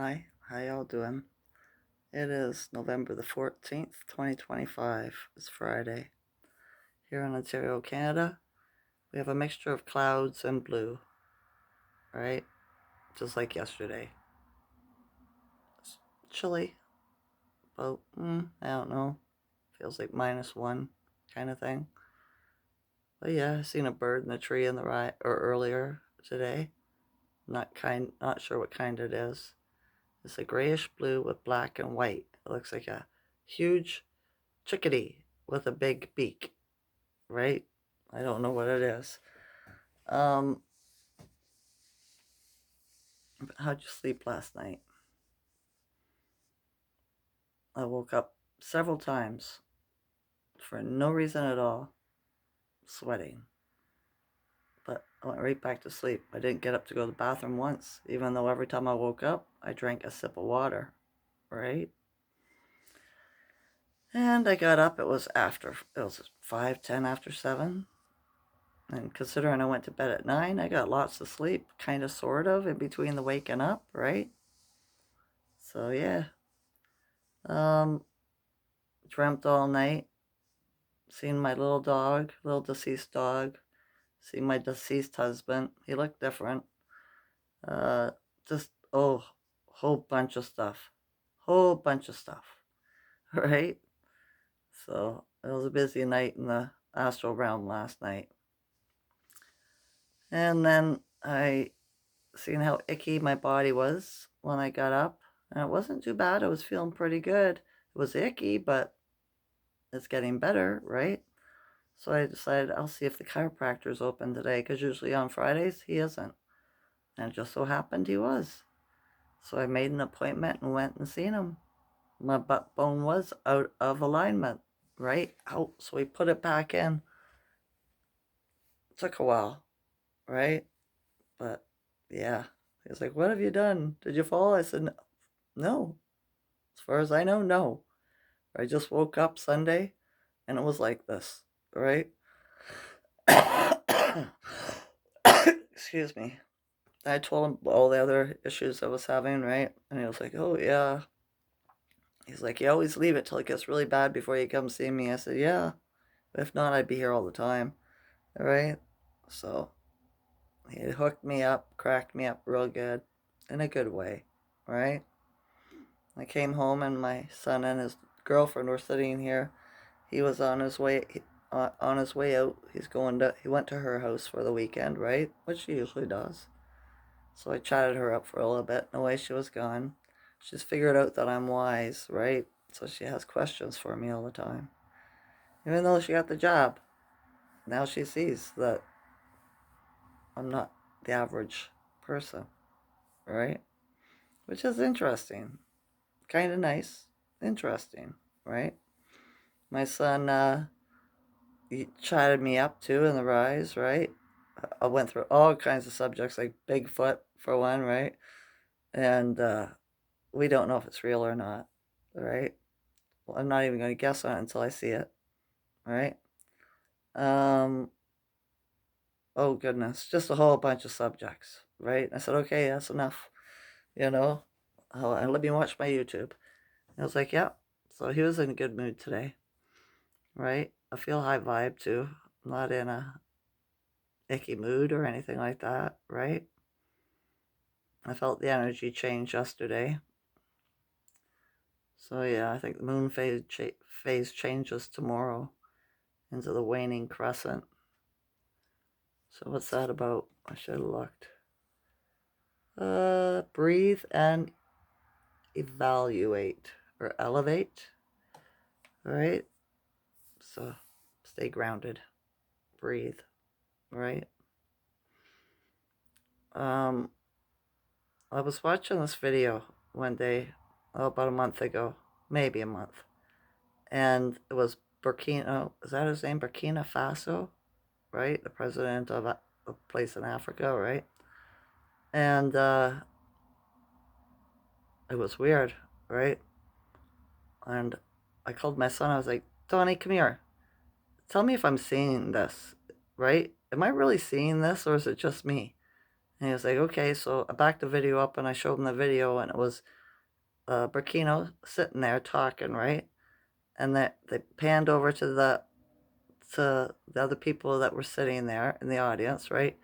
Hi, how y'all doing? It is November the 14th, 2025. It's Friday. Here in Ontario, Canada, we have a mixture of clouds and blue, right? Just like yesterday. It's chilly, but I don't know. Feels like -1 kind of thing. But yeah, I seen a bird in the tree in the right or earlier today. Not sure what kind it is. It's a grayish blue with black and white. It looks like a huge chickadee with a big beak, right? I don't know what it is. Um, how'd you sleep last night? I woke up several times for no reason at all, sweating. But I went right back to sleep. I didn't get up to go to the bathroom once, even though every time I woke up, I drank a sip of water, right? And I got up, it was 5:10 after 7. And considering I went to bed at 9, I got lots of sleep, kind of, sort of, in between the waking up, right? So yeah. Um, Dreamt all night, seen my little deceased dog, seen my deceased husband. He looked different. Uh, just, whole bunch of stuff. Whole bunch of stuff, right? So it was a busy night in the astral realm last night. And then I seen how icky my body was when I got up. And it wasn't too bad. I was feeling pretty good. It was icky, but it's getting better, right? So I decided I'll see if the chiropractor's open today, because usually on Fridays he isn't. And it just so happened he was. So I made an appointment and went and seen him. My butt bone was out of alignment, right? Out. So we put it back in. It took a while, right? But yeah. He was like, "What have you done? Did you fall?" I said, "No. As far as I know, no. I just woke up Sunday and it was like this, right?" Excuse me. I told him all the other issues I was having, right? And he was like, "Oh, yeah." He's like, "You always leave it till it gets really bad before you come see me." I said, "Yeah. If not, I'd be here all the time." All right? So he hooked me up, cracked me up real good, in a good way, right? I came home and my son and his girlfriend were sitting here. He was on his way out. He went to her house for the weekend, right? Which he usually does. So I chatted her up for a little bit, and away she was gone. She's figured out that I'm wise, right? So she has questions for me all the time. Even though she got the job, now she sees that I'm not the average person, right? Which is interesting. Kind of nice. Interesting, right? My son, he chatted me up too in the rise, right? I went through all kinds of subjects, like Bigfoot, for one, right? And we don't know if it's real or not, right? Well, I'm not even going to guess on it until I see it, right? Um, oh goodness, just a whole bunch of subjects, right? I said, okay, that's enough, you know. And let me watch my YouTube. I was like, yeah. So he was in a good mood today, right? I feel high vibe too. I'm not in a icky mood or anything like that, right? I felt the energy change yesterday. So yeah, I think the moon phase changes tomorrow into the waning crescent. So what's that about? I should have looked. Breathe and evaluate or elevate. All right. So stay grounded. Breathe. Right. Um, I was watching this video one day, about a month ago, maybe a month, and it was Burkina. Is that his name? Burkina Faso, right? The president of a place in Africa, right? And it was weird, right? And I called my son. I was like, "Donnie, come here. Tell me if I'm seeing this, right? Am I really seeing this, or is it just me?" And he was like, okay, so I backed the video up and I showed him the video, and it was Burkino sitting there talking, right? And they panned over to the other people that were sitting there in the audience, right?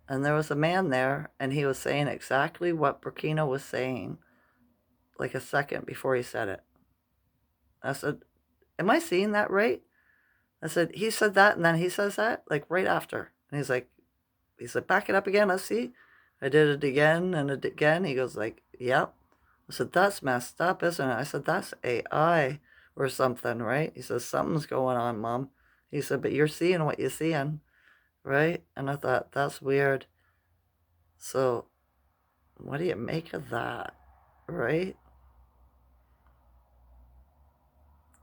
And there was a man there, and he was saying exactly what Burkino was saying, like a second before he said it. I said, am I seeing that right? I said, he said that, and then he says that, like right after. And he said, back it up again, let's see. I did it again and again. He goes like, yep. I said, that's messed up, isn't it? I said, that's AI or something, right? He says, something's going on, Mom. He said, but you're seeing what you're seeing, right? And I thought, that's weird. So, what do you make of that, right?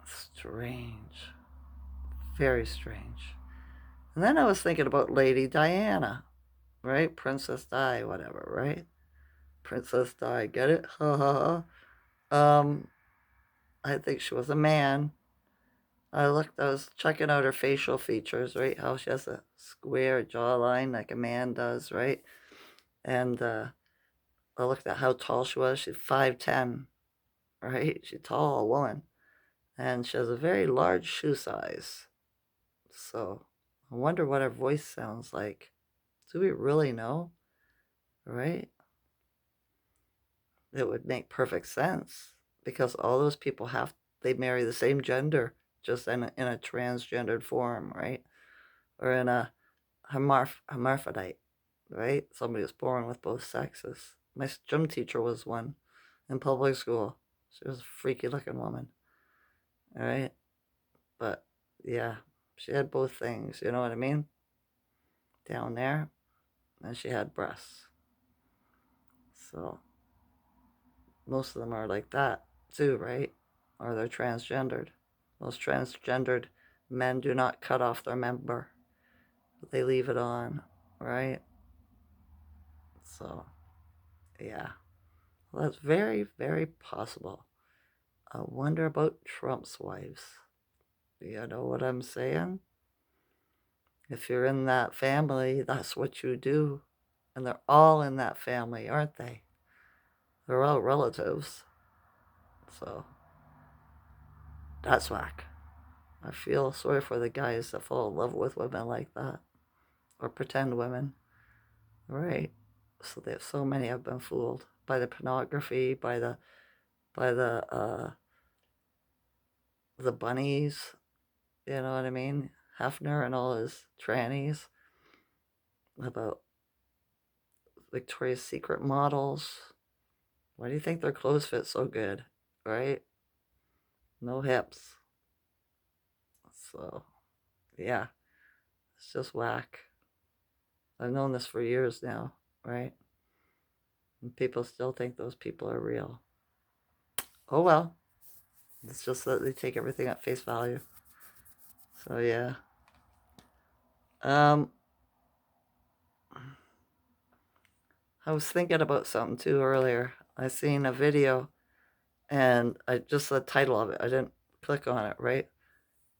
Strange. Very strange. And then I was thinking about Lady Diana, right? Princess Di, whatever, right? Princess Di, get it? Ha ha ha. I think she was a man. I was checking out her facial features, right? How she has a square jawline like a man does, right? And I looked at how tall she was. She's 5'10", right? She's a tall woman. And she has a very large shoe size. So I wonder what her voice sounds like. Do we really know? Right? It would make perfect sense because all those people they marry the same gender, just in a transgendered form, right? Or in a hermaphrodite, right? Somebody was born with both sexes. My gym teacher was one in public school. She was a freaky looking woman, all right? But yeah, she had both things, you know what I mean? Down there, and she had breasts. So most of them are like that too, right? Or they're transgendered. Most transgendered men do not cut off their member, but they leave it on, right? So, yeah. Well, that's very, very possible. I wonder about Trump's wives. You know what I'm saying? If you're in that family, that's what you do. And they're all in that family, aren't they? They're all relatives. So, that's whack. I feel sorry for the guys that fall in love with women like that. Or pretend women. Right. So they so many have been fooled by the pornography, by the bunnies, you know what I mean? Hefner and all his trannies about Victoria's Secret models. Why do you think their clothes fit so good? Right? No hips. So, yeah, it's just whack. I've known this for years now, right? And people still think those people are real. Oh well. It's just that they take everything at face value. So, yeah. Um, I was thinking about something too earlier. I seen a video and I just the title of it. I didn't click on it, right?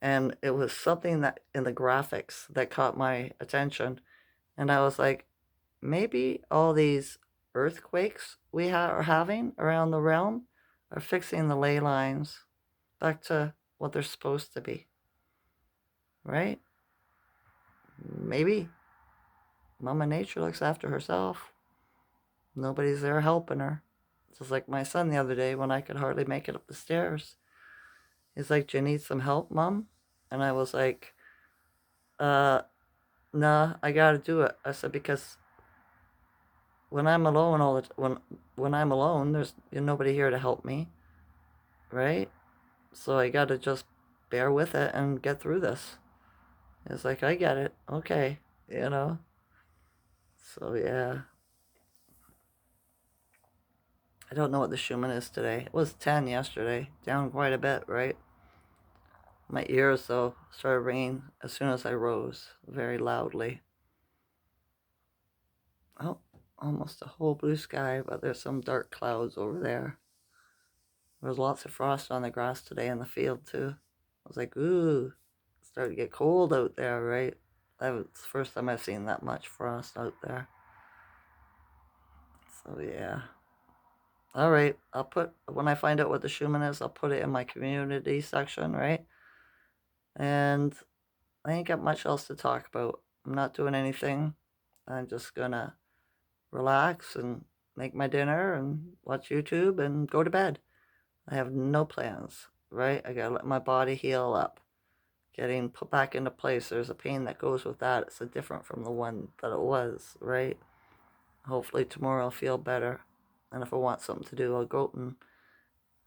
And it was something that in the graphics that caught my attention, and I was like, maybe all these earthquakes are having around the realm are fixing the ley lines back to what they're supposed to be, right? Maybe Mama Nature looks after herself. Nobody's there helping her. Just like my son the other day when I could hardly make it up the stairs. He's like, do you need some help, Mom? And I was like, uh, nah, I gotta do it. I said, because when I'm alone when I'm alone, there's nobody here to help me, right? So I gotta just bear with it and get through this. It's like, I get it. Okay, you know? So yeah. I don't know what the Schumann is today. It was 10 yesterday. Down quite a bit, right? My ears, though, started ringing as soon as I rose, very loudly. Oh, almost a whole blue sky, but there's some dark clouds over there. There was lots of frost on the grass today in the field, too. I was like, ooh, it's starting to get cold out there, right? That was the first time I've seen that much frost out there. So yeah. All right. I'll put, when I find out what the Schumann is, I'll put it in my community section, right? And I ain't got much else to talk about. I'm not doing anything. I'm just gonna relax and make my dinner and watch YouTube and go to bed. I have no plans, right? I gotta let my body heal up. Getting put back into place, there's a pain that goes with that. It's different from the one that it was, right? Hopefully tomorrow I'll feel better. And if I want something to do, I'll go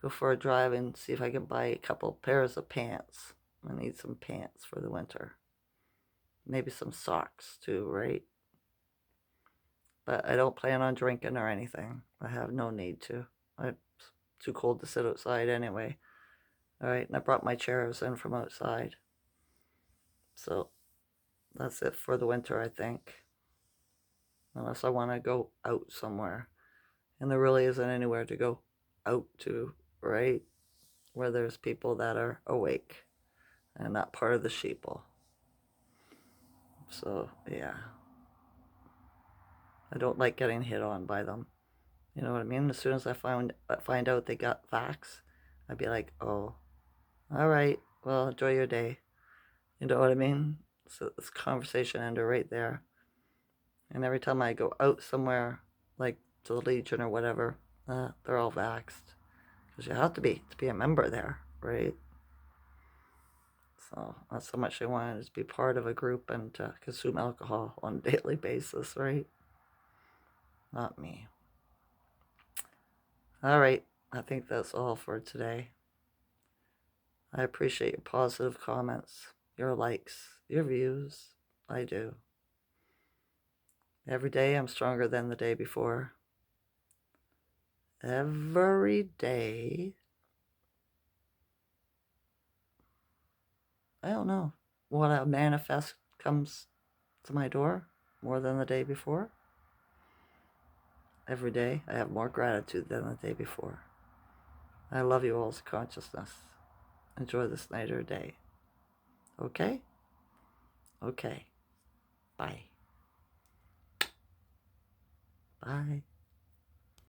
for a drive and see if I can buy a couple pairs of pants. I need some pants for the winter. Maybe some socks too, right? But I don't plan on drinking or anything. I have no need to. It's too cold to sit outside anyway. All right, and I brought my chairs in from outside. So that's it for the winter, I think. Unless I want to go out somewhere. And there really isn't anywhere to go out to, right? Where there's people that are awake and not part of the sheeple. So, yeah. I don't like getting hit on by them. You know what I mean? As soon as I find out they got vax, I'd be like, oh, all right, well, enjoy your day. You know what I mean? So this conversation ended right there. And every time I go out somewhere, like to the Legion or whatever, they're all vaxxed. Because you have to be a member there, right? So not so much they want to be part of a group and to consume alcohol on a daily basis, right? Not me. All right, I think that's all for today. I appreciate your positive comments, your likes, your views. I do. Every day I'm stronger than the day before. Every day. I don't know. What I manifest comes to my door more than the day before. Every day I have more gratitude than the day before. I love you all's consciousness. Enjoy this night or day. Okay? Okay. Bye. Bye.